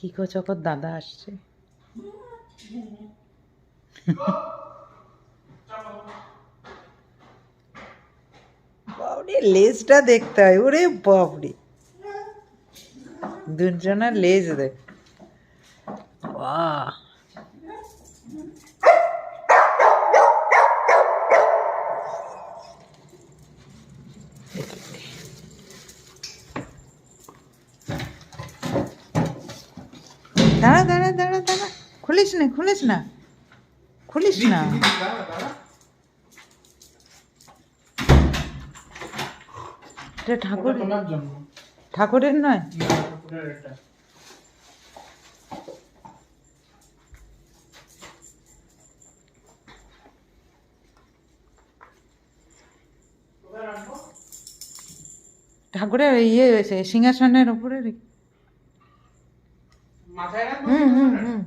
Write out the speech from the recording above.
কি চকর দাদা আসছে। বাবরে লেজটা দেখতে হয়, ওরে বাবরে দুজনের লেজ দেখ। বাহ, দাঁড়া দাঁড়া দাঁড়া দাঁড়া, খুলিস না খুলিস না খুলিস না। এটা ঠাকুর, ঠাকুরের নয়। ঠাকুরের ইয়ে হয়েছে সিংহাসনের উপরে। হুম হুম হুম।